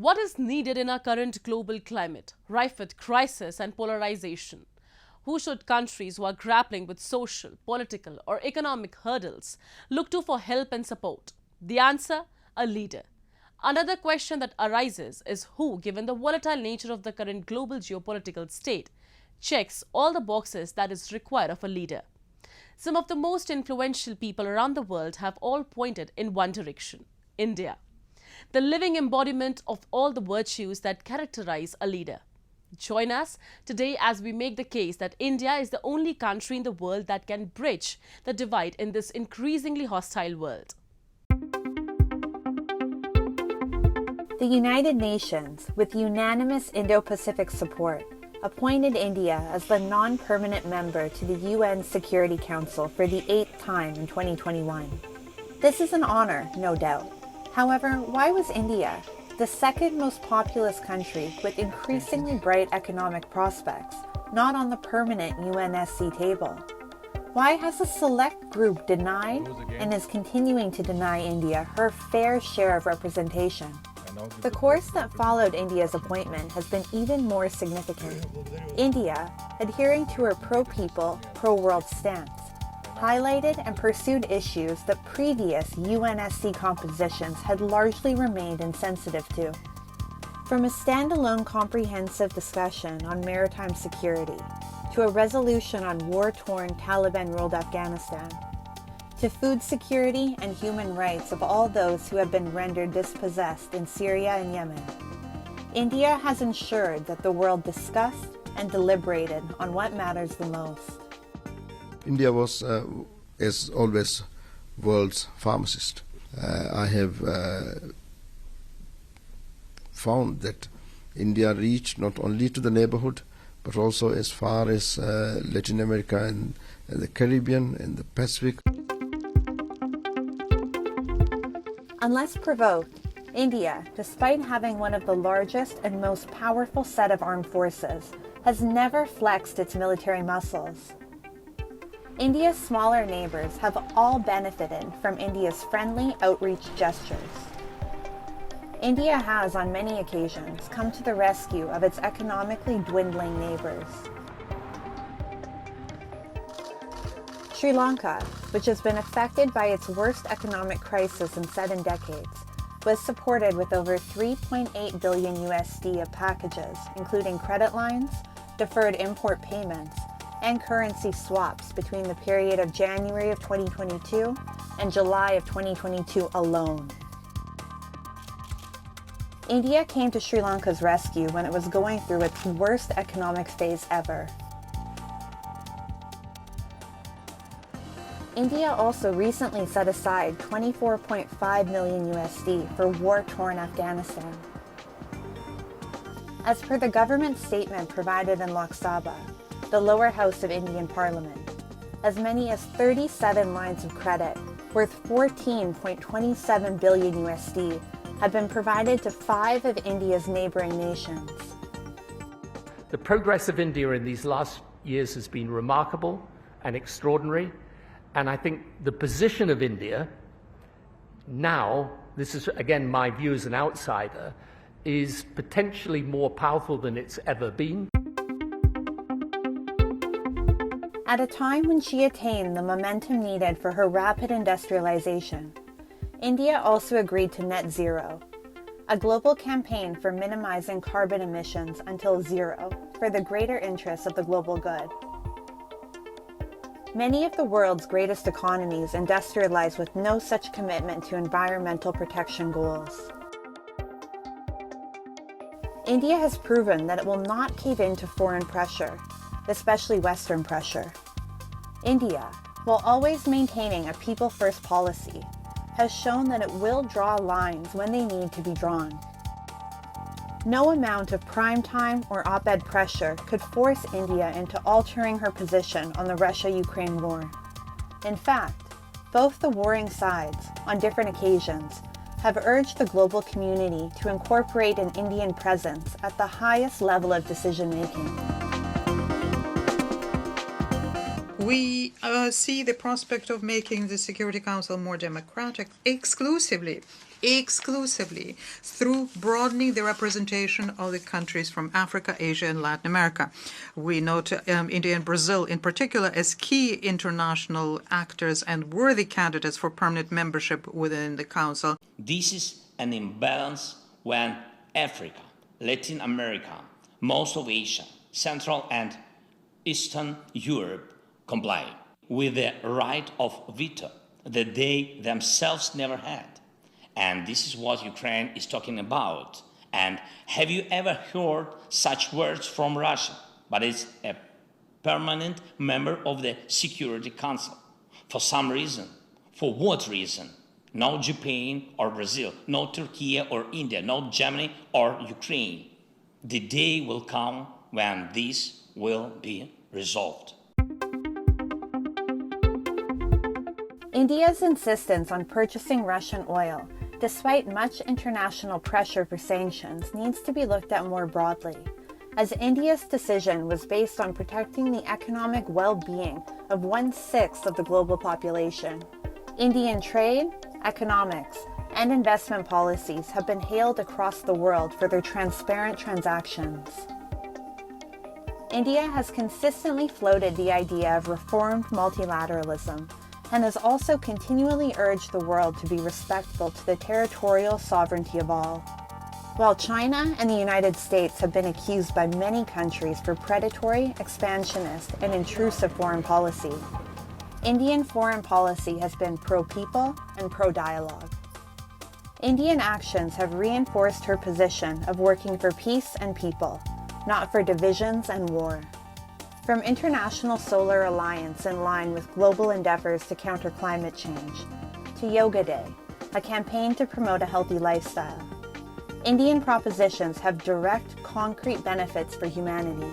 What is needed in our current global climate, rife with crisis and polarization? Who should countries who are grappling with social, political, or economic hurdles look to for help and support? The answer: a leader. Another question that arises is who, given the volatile nature of the current global geopolitical state, checks all the boxes that is required of a leader. Some of the most influential people around the world have all pointed in one direction: India, the living embodiment of all the virtues that characterize a leader. Join us today as we make the case that India is the only country in the world that can bridge the divide in this increasingly hostile world. The United Nations, with unanimous Indo-Pacific support, appointed India as the non-permanent member to the UN Security Council for the 8th time in 2021. This is an honor, no doubt. However, why was India, the second most populous country with increasingly bright economic prospects, not on the permanent UNSC table? Why has a select group denied and is continuing to deny India her fair share of representation? The course that followed India's appointment has been even more significant. India, adhering to her pro-people, pro-world stance, highlighted and pursued issues that previous UNSC compositions had largely remained insensitive to. From a standalone comprehensive discussion on maritime security, to a resolution on war-torn Taliban-ruled Afghanistan, to food security and human rights of all those who have been rendered dispossessed in Syria and Yemen, India has ensured that the world discussed and deliberated on what matters the most. India was, as always, world's pharmacist. I have found that India reached not only to the neighborhood, but also as far as Latin America and the Caribbean and the Pacific. Unless provoked, India, despite having one of the largest and most powerful set of armed forces, has never flexed its military muscles. India's smaller neighbors have all benefited from India's friendly outreach gestures. India has, on many occasions, come to the rescue of its economically dwindling neighbors. Sri Lanka, which has been affected by its worst economic crisis in 7 decades, was supported with over $3.8 billion USD of packages, including credit lines, deferred import payments, and currency swaps between the period of January of 2022 and July of 2022 alone. India came to Sri Lanka's rescue when it was going through its worst economic phase ever. India also recently set aside $24.5 million USD for war-torn Afghanistan. As per the government statement provided in Lok Sabha, the lower house of Indian Parliament, as many as 37 lines of credit worth $14.27 billion USD have been provided to 5 of India's neighboring nations. The progress of India in these last years has been remarkable and extraordinary, and I think the position of India now, this is again my view as an outsider, is potentially more powerful than it's ever been. At a time when she attained the momentum needed for her rapid industrialization, India also agreed to net zero, a global campaign for minimizing carbon emissions until zero for the greater interests of the global good. Many of the world's greatest economies industrialize with no such commitment to environmental protection goals. India has proven that it will not cave in to foreign pressure, especially Western pressure. India, while always maintaining a people-first policy, has shown that it will draw lines when they need to be drawn. No amount of prime-time or op-ed pressure could force India into altering her position on the Russia-Ukraine war. In fact, both the warring sides, on different occasions, have urged the global community to incorporate an Indian presence at the highest level of decision-making. We see the prospect of making the Security Council more democratic exclusively through broadening the representation of the countries from Africa, Asia, and Latin America. We note India and Brazil in particular as key international actors and worthy candidates for permanent membership within the Council. This is an imbalance when Africa, Latin America, most of Asia, Central and Eastern Europe comply with the right of veto that they themselves never had. And this is what Ukraine is talking about. And have you ever heard such words from Russia? But it's a permanent member of the Security Council. For some reason. For what reason? No Japan or Brazil, no Turkey or India, no Germany or Ukraine. The day will come when this will be resolved. India's insistence on purchasing Russian oil, despite much international pressure for sanctions, needs to be looked at more broadly, as India's decision was based on protecting the economic well-being of 1/6 of the global population. Indian trade, economics, and investment policies have been hailed across the world for their transparent transactions. India has consistently floated the idea of reformed multilateralism and has also continually urged the world to be respectful to the territorial sovereignty of all. While China and the United States have been accused by many countries for predatory, expansionist, and intrusive foreign policy, Indian foreign policy has been pro-people and pro-dialogue. Indian actions have reinforced her position of working for peace and people, not for divisions and war. From International Solar Alliance in line with global endeavors to counter climate change, to Yoga Day, a campaign to promote a healthy lifestyle, Indian propositions have direct, concrete benefits for humanity.